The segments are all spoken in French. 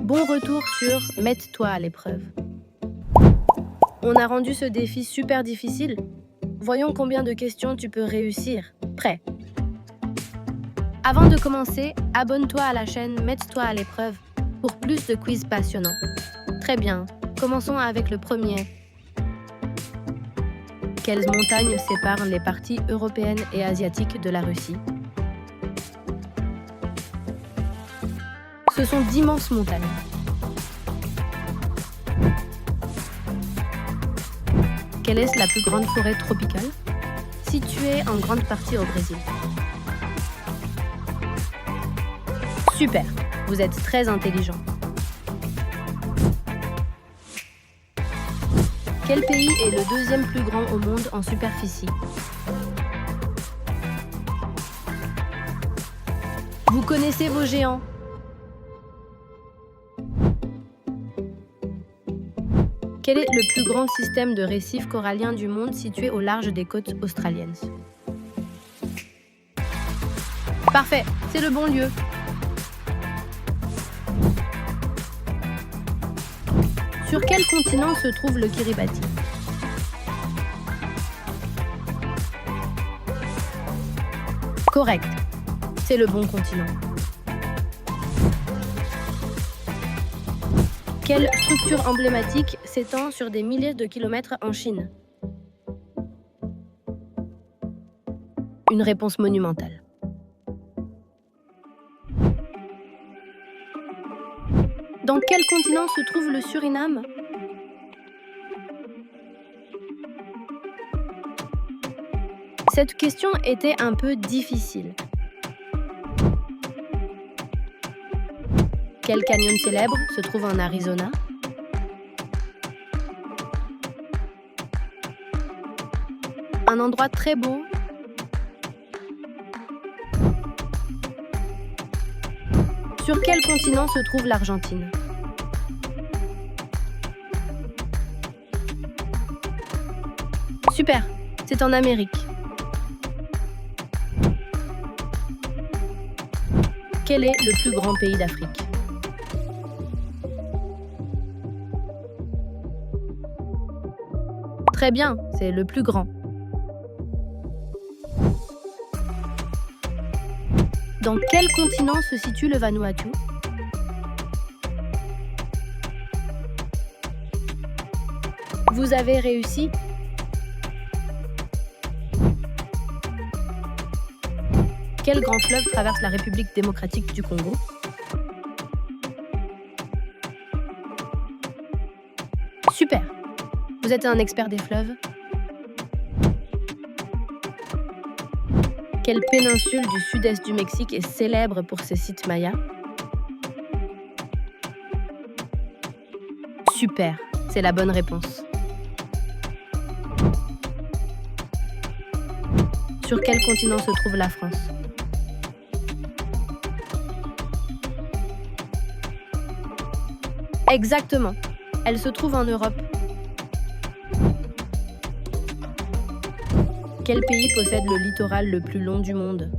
Bon retour sur Mets-toi à l'épreuve. On a rendu ce défi super difficile. Voyons combien de questions tu peux réussir. Prêt? Avant de commencer, abonne-toi à la chaîne Mets-toi à l'épreuve pour plus de quiz passionnants. Très bien, commençons avec le premier. Quelles montagnes séparent les parties européennes et asiatiques de la Russie? Ce sont d'immenses montagnes. Quelle est la plus grande forêt tropicale? Située en grande partie au Brésil. Super, vous êtes très intelligent. Quel pays est le deuxième plus grand au monde en superficie? Vous connaissez vos géants? Quel est le plus grand système de récifs coralliens du monde situé au large des côtes australiennes? Parfait, c'est le bon lieu. Sur quel continent se trouve le Kiribati? Correct, c'est le bon continent. Quelle structure emblématique s'étend sur des milliers de kilomètres en Chine? Une réponse monumentale. Dans quel continent se trouve le Suriname? Cette question était un peu difficile. Quel canyon célèbre se trouve en Arizona? Un endroit très beau. Sur quel continent se trouve l'Argentine? Super, c'est en Amérique. Quel est le plus grand pays d'Afrique? Très bien, c'est le plus grand. Dans quel continent se situe le Vanuatu? Vous avez réussi. Quel grand fleuve traverse la République démocratique du Congo? Super! Vous êtes un expert des fleuves? Quelle péninsule du sud-est du Mexique est célèbre pour ses sites mayas? Super, c'est la bonne réponse. Sur quel continent se trouve la France? Exactement, elle se trouve en Europe. Quel pays possède le littoral le plus long du monde?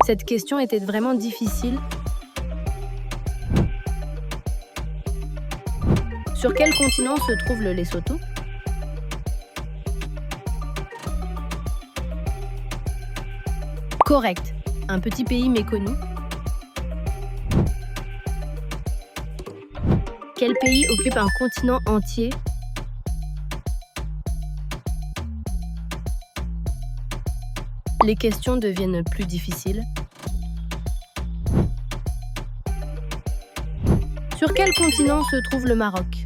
Cette question était vraiment difficile. Sur quel continent se trouve le Lesotho? Correct, un petit pays méconnu. Quel pays occupe un continent entier? Les questions deviennent plus difficiles. Sur quel continent se trouve le Maroc?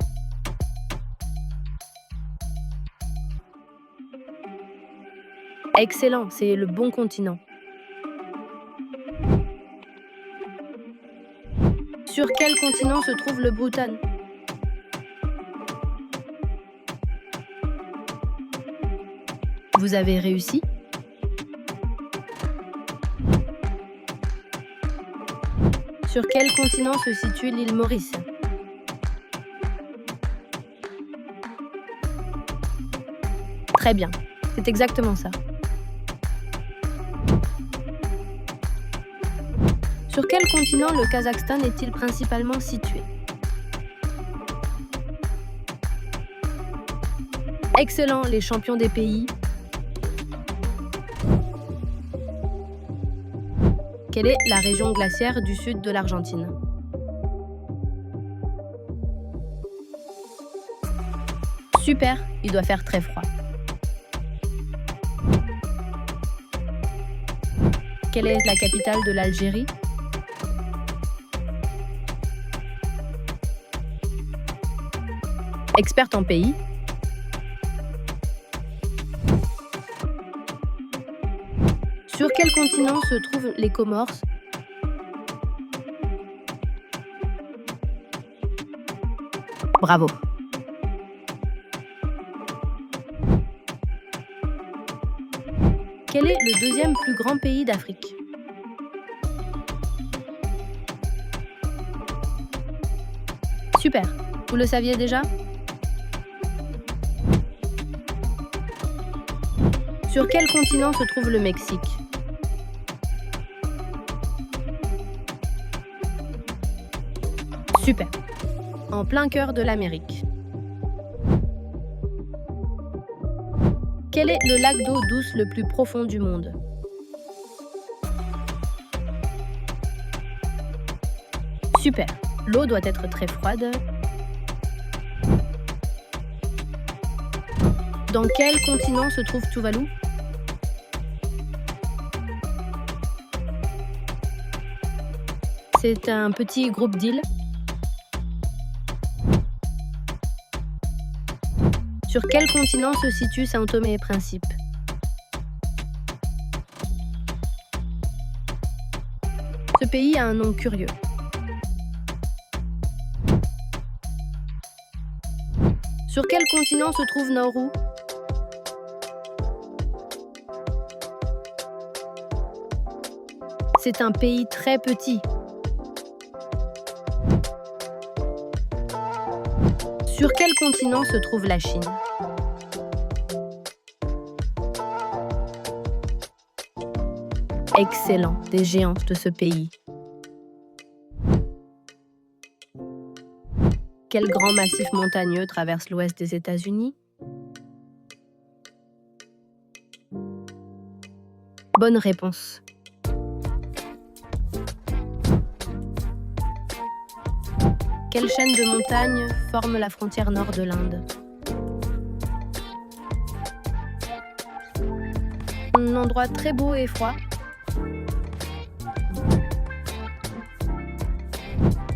Excellent, c'est le bon continent. Sur quel continent se trouve le Bhoutan? Vous avez réussi. Sur quel continent se situe l'île Maurice? Très bien, c'est exactement ça. Sur quel continent le Kazakhstan est-il principalement situé? Excellent, les champions des pays. Quelle est la région glaciaire du sud de l'Argentine? Super, il doit faire très froid. Quelle est la capitale de l'Algérie? Experte en pays. Sur quel continent se trouvent les Comores? Bravo. Quel est le deuxième plus grand pays d'Afrique? Super. Vous le saviez déjà? Sur quel continent se trouve le Mexique? Super. En plein cœur de l'Amérique. Quel est le lac d'eau douce le plus profond du monde? Super. L'eau doit être très froide. Dans quel continent se trouve Tuvalu? C'est un petit groupe d'îles. Sur quel continent se situe São Tomé et Principe? Ce pays a un nom curieux. Sur quel continent se trouve Nauru? C'est un pays très petit. Sur quel continent se trouve la Chine? Excellent, des géants de ce pays. Quel grand massif montagneux traverse l'ouest des États-Unis? Bonne réponse. Quelle chaîne de montagnes forme la frontière nord de l'Inde? Un endroit très beau et froid.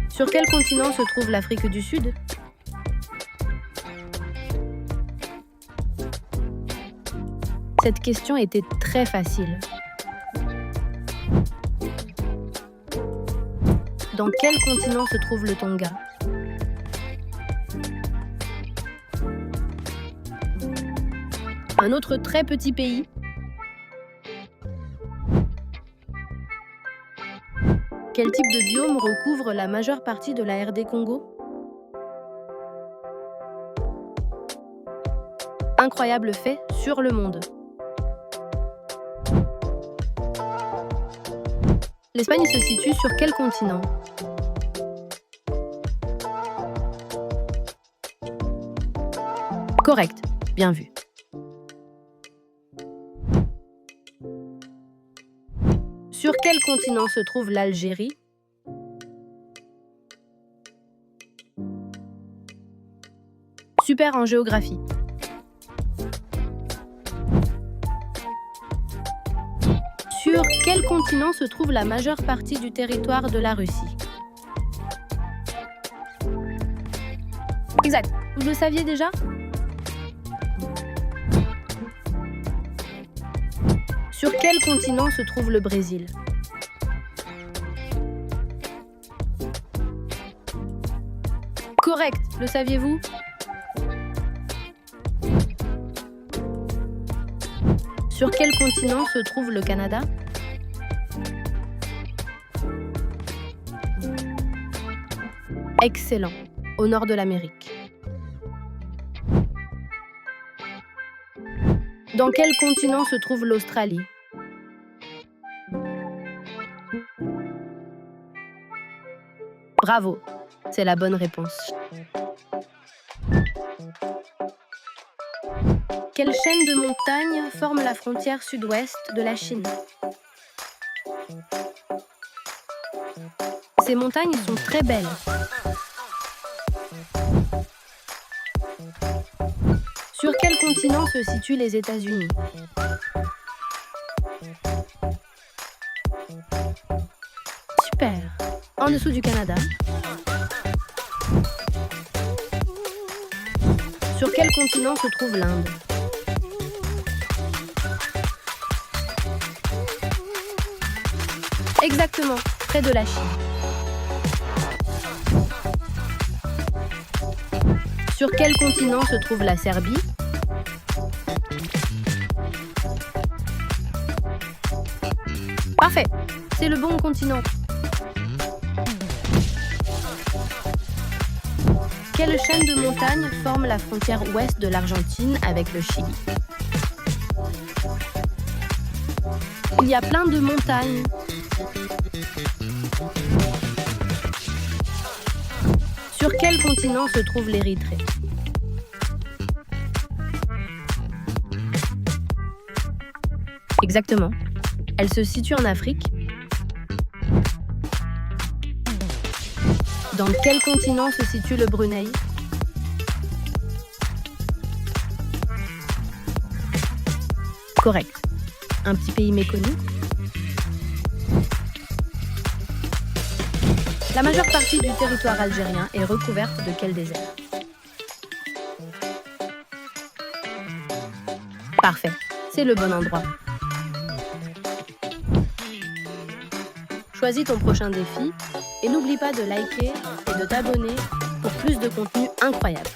Sur quel continent se trouve l'Afrique du Sud? Cette question était très facile. Dans quel continent se trouve le Tonga? Un autre très petit pays. Quel type de biome recouvre la majeure partie de la RD Congo? Incroyable fait sur le monde. L'Espagne se situe sur quel continent? Correct, bien vu. Sur quel continent se trouve l'Algérie? Super en géographie. Sur quel continent se trouve la majeure partie du territoire de la Russie? Exact. Vous le saviez déjà? Sur quel continent se trouve le Brésil? Correct, le saviez-vous? Sur quel continent se trouve le Canada? Excellent, au nord de l'Amérique. Dans quel continent se trouve l'Australie? Bravo, c'est la bonne réponse. Quelle chaîne de montagnes forme la frontière sud-ouest de la Chine? Ces montagnes sont très belles. Sur quel continent se situent les États-Unis? Super. En dessous du Canada? Sur quel continent se trouve l'Inde? Exactement, près de la Chine. Sur quel continent se trouve la Serbie? Parfait, c'est le bon continent. Quelle chaîne de montagnes forme la frontière ouest de l'Argentine avec le Chili? Il y a plein de montagnes. Sur quel continent se trouve l'Érythrée? Exactement. Elle se situe en Afrique. Dans quel continent se situe le Brunei? Correct. Un petit pays méconnu. La majeure partie du territoire algérien est recouverte de quel désert? Parfait, c'est le bon endroit. Choisis ton prochain défi et n'oublie pas de liker et de t'abonner pour plus de contenu incroyable.